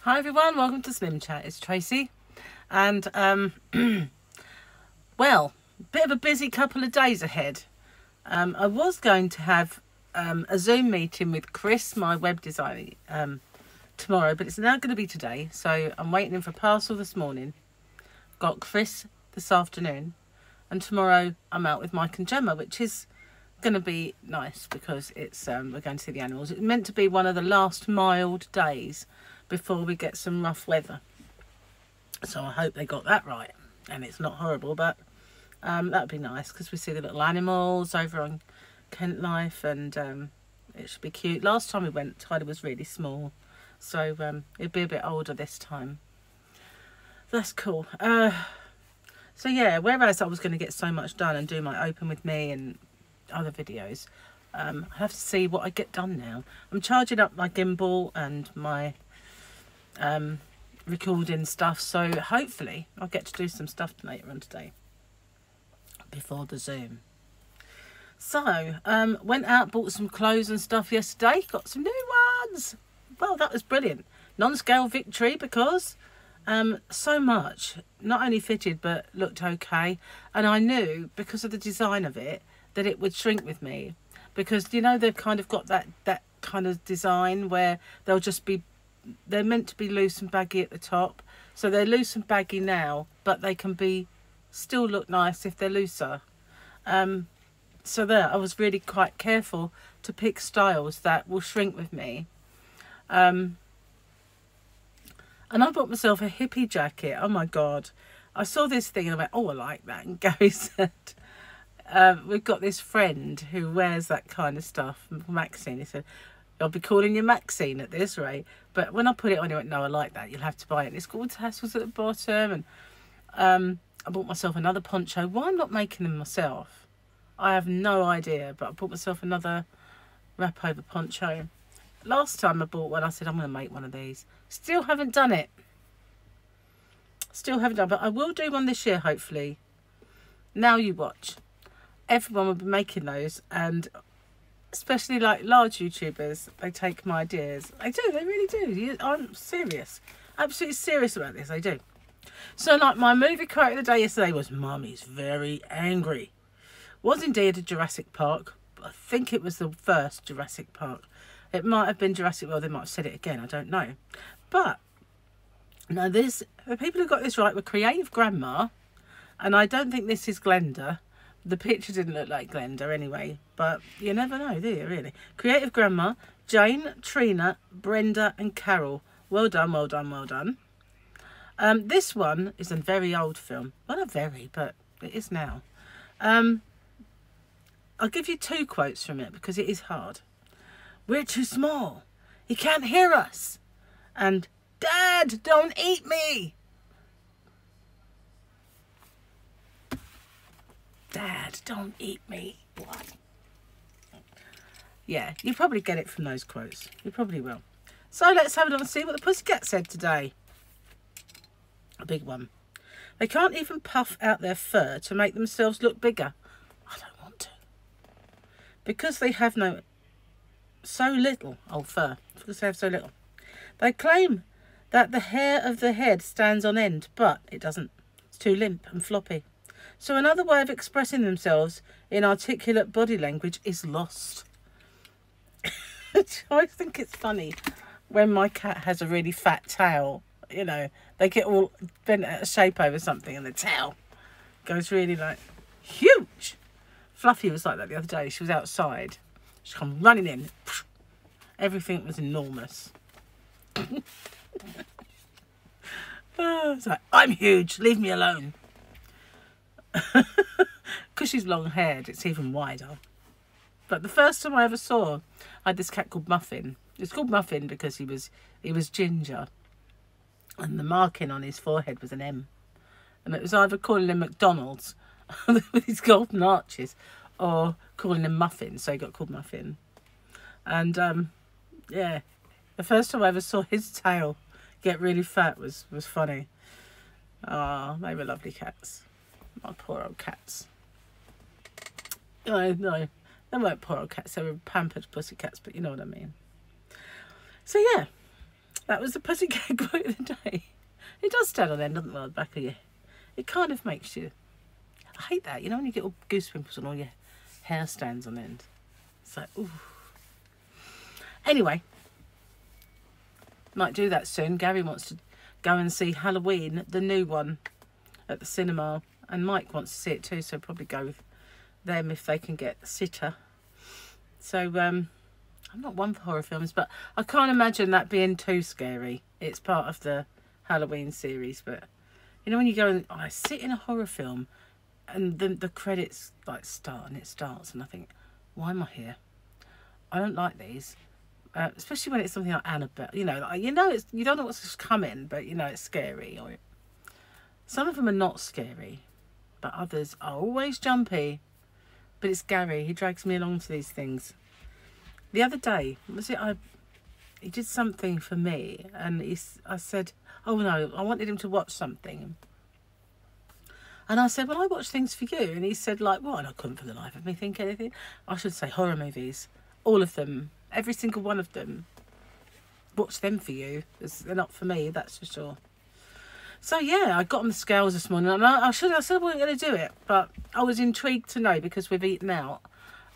Hi everyone, welcome to SlimChat. It's Tracy, and well, bit of a busy couple of days ahead. I was going to have a Zoom meeting with Chris, my web designer, tomorrow, but it's now going to be today. So I'm waiting in for a parcel this morning. Got Chris this afternoon, and tomorrow I'm out with Mike and Gemma, which is going to be nice because it's we're going to see the animals. It's meant to be one of the last mild days before we get some rough weather, so I hope they got that right and it's not horrible, but that'd be nice because we see the little animals over on Kent Life, and it should be cute. Last time we went, Tyler was really small, so it'd be a bit older this time. That's cool. So yeah, whereas I was going to get so much done and do my open with me and other videos, I have to see what I get done now. I'm charging up my gimbal and my recording stuff, so hopefully I'll get to do some stuff later on today before the Zoom. So went out, bought some clothes and stuff yesterday, got some new ones. Well, that was brilliant. Non-scale victory because so much not only fitted but looked okay, and I knew because of the design of it that it would shrink with me, because you know they've kind of got that kind of design where they'll just be, they're meant to be loose and baggy at the top, so they're loose and baggy now, but they can be still look nice if they're looser. So there, I was really quite careful to pick styles that will shrink with me. And I bought myself a hippie jacket. Oh my god, I saw this thing and I went, oh, I like that. And Gary said, we've got this friend who wears that kind of stuff, Maxine. He said, I'll be calling you Maxine at this rate. But when I put it on, he went, no, I like that, you'll have to buy it. And it's got all tassels at the bottom. And I bought myself another poncho. Why I'm not making them myself, I have no idea. But I bought myself another wrap over poncho. Last time I bought one, I said I'm going to make one of these. Still haven't done it. Still haven't done, but I will do one this year, hopefully. Now you watch. Everyone will be making those, and especially like large YouTubers, they take my ideas. They do, they really do. I'm serious. Absolutely serious about this, they do. So like my movie quote of the day yesterday was, Mummy's very angry. Was indeed a Jurassic Park. I think it was the first Jurassic Park. It might have been Jurassic World, they might have said it again, I don't know. But now the people who got this right were Creative Grandma, and I don't think this is Glenda. The picture didn't look like Glenda anyway, but you never know, do you, really? Creative Grandma, Jane, Trina, Brenda and Carol. Well done, well done, well done. This one is a very old film. Well, not very, but it is now. I'll give you two quotes from it because it is hard. We're too small. He can't hear us. And, Dad, don't eat me. Dad, don't eat me. What? Yeah, you probably get it from those quotes. You probably will. So let's have a look and see what the pussycat said today. A big one. They can't even puff out their fur to make themselves look bigger. I don't want to. Because they have so little fur. Because they have so little. They claim that the hair of the head stands on end, but it doesn't. It's too limp and floppy. So another way of expressing themselves in articulate body language is lost. I think it's funny when my cat has a really fat tail. You know, they get all bent out of shape over something and the tail goes really like huge. Fluffy was like that the other day. She was outside. She come running in. Everything was enormous. It's like, I'm huge, leave me alone. Because she's long haired, it's even wider. But the first time I ever saw, I had this cat called Muffin. It's called Muffin because he was ginger, and the marking on his forehead was an M, and it was either calling him McDonald's with his golden arches, or calling him Muffin, so he got called Muffin. And yeah, the first time I ever saw his tail get really fat was funny. Ah, they were lovely cats. My poor old cats. No, they weren't poor old cats. They were pampered pussy cats, but you know what I mean. So yeah, That was the pussycat quote of the day. It does stand on end, doesn't it, the back of you? It kind of makes you... I hate that, you know, when you get all goose pimples and all your hair stands on end. It's like, ooh. Anyway, might do that soon. Gary wants to go and see Halloween, the new one, at the cinema. And Mike wants to see it too, so probably go with them if they can get a sitter. So, I'm not one for horror films, but I can't imagine that being too scary. It's part of the Halloween series, but you know when you go and I sit in a horror film and then the credits like start and it starts and I think, why am I here? I don't like these, especially when it's something like Annabelle. You know, like, it's, you don't know what's coming, but you know it's scary. Or some of them are not scary, but others are always jumpy. But it's Gary. He drags me along to these things. The other day, he did something for me, and I said, oh no, I wanted him to watch something. And I said, well, I watch things for you. And he said, like, what? And I couldn't for the life of me think anything. I should say horror movies. All of them. Every single one of them. Watch them for you. They're not for me, that's for sure. So, yeah, I got on the scales this morning. And I said I wasn't going to do it. But I was intrigued to know because we've eaten out.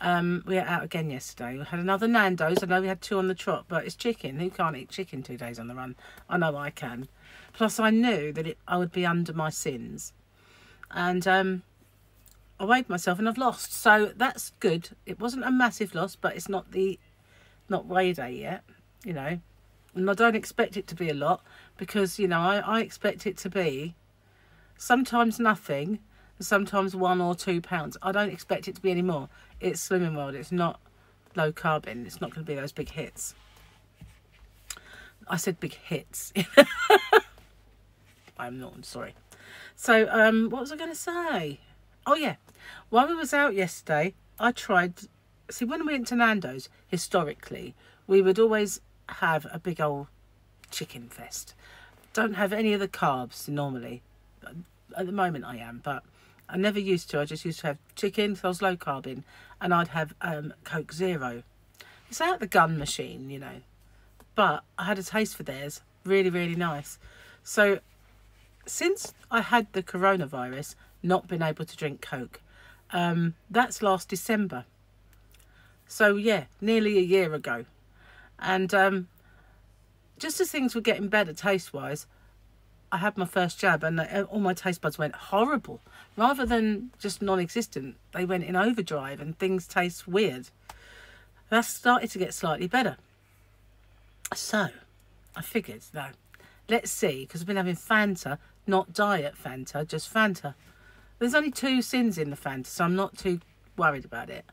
We were out again yesterday. We had another Nando's. I know we had 2 on the trot, but it's chicken. Who can't eat chicken 2 days on the run? I know I can. Plus, I knew that I would be under my sins. And I weighed myself and I've lost. So that's good. It wasn't a massive loss, but it's not weigh day yet, you know. And I don't expect it to be a lot because, you know, I expect it to be sometimes nothing, sometimes 1 or 2 pounds. I don't expect it to be any more. It's Slimming World. It's not low carbon. It's not going to be those big hits. I said big hits. I'm not, I'm sorry. So, what was I going to say? Oh, yeah. While we was out yesterday, I tried... See, when we went to Nando's, historically, we would always have a big old chicken fest. Don't have any of the carbs normally. At the moment I am, but I never used to. I just used to have chicken, so I was low carbing, and I'd have Coke Zero. It's out the gun machine, you know. But I had a taste for theirs. Really, really nice. So... since I had the coronavirus, not been able to drink Coke, that's last December. So, yeah, nearly a year ago. And just as things were getting better taste-wise, I had my first jab and all my taste buds went horrible. Rather than just non-existent, they went in overdrive and things taste weird. That started to get slightly better. So, I figured, no, let's see, because I've been having Fanta, not diet Fanta, just Fanta. There's only 2 sins in the Fanta, so I'm not too worried about it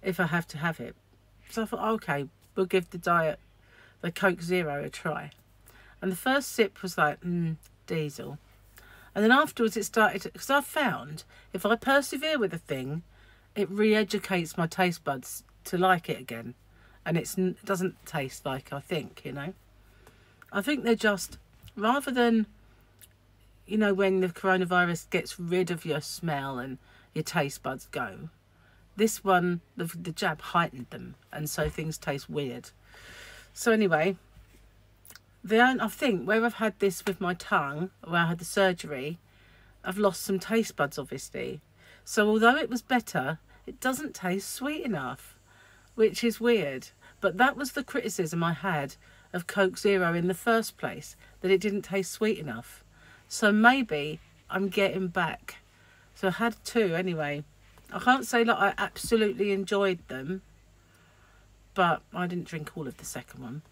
if I have to have it. So I thought, okay, we'll give the Coke Zero a try. And the first sip was like, diesel. And then afterwards it started to, because I found if I persevere with a thing, it re-educates my taste buds to like it again. And it doesn't taste like I think, you know. I think they're just, rather than, you know, when the coronavirus gets rid of your smell and your taste buds go, this one, the jab heightened them, and so things taste weird. So anyway, I think where I've had this with my tongue, where I had the surgery, I've lost some taste buds, obviously. So although it was better, it doesn't taste sweet enough, which is weird. But that was the criticism I had of Coke Zero in the first place, that it didn't taste sweet enough. So maybe I'm getting back. So I had 2 anyway. I can't say that I absolutely enjoyed them, but I didn't drink all of the second one.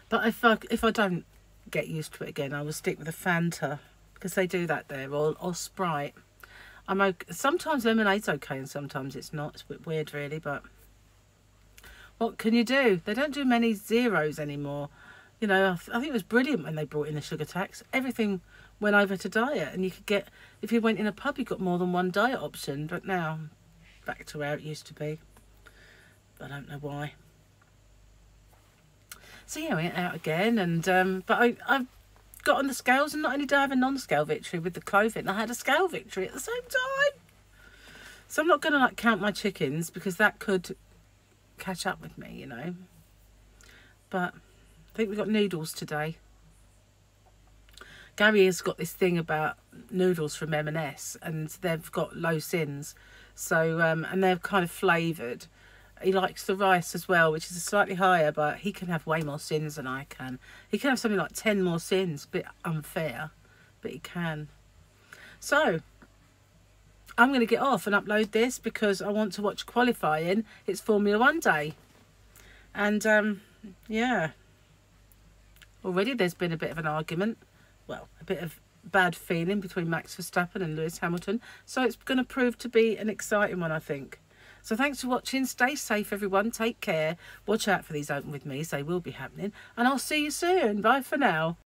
But if I don't get used to it again, I will stick with a Fanta, because they do that there, or Sprite. I'm okay. Sometimes lemonade's okay and sometimes it's not. It's a bit weird really, but what can you do? They don't do many zeros anymore. You know, I think it was brilliant when they brought in the sugar tax. Everything went over to diet, and you could get, if you went in a pub, you got more than one diet option. But now, back to where it used to be. I don't know why. So yeah, we went out again, and but I got on the scales, and not only did I have a non-scale victory with the COVID, I had a scale victory at the same time. So I'm not going to like count my chickens, because that could catch up with me, you know. But I think we've got noodles today. Gary has got this thing about noodles from M&S, and they've got low sins. So, and they're kind of flavoured. He likes the rice as well, which is slightly higher, but he can have way more sins than I can. He can have something like 10 more sins. A bit unfair, but he can. So, I'm going to get off and upload this because I want to watch qualifying. It's Formula 1 day. And, yeah. Already there's been a bit of an argument. Well, a bit of bad feeling between Max Verstappen and Lewis Hamilton. So it's going to prove to be an exciting one, I think. So thanks for watching. Stay safe, everyone. Take care. Watch out for these Open With Me's. They will be happening. And I'll see you soon. Bye for now.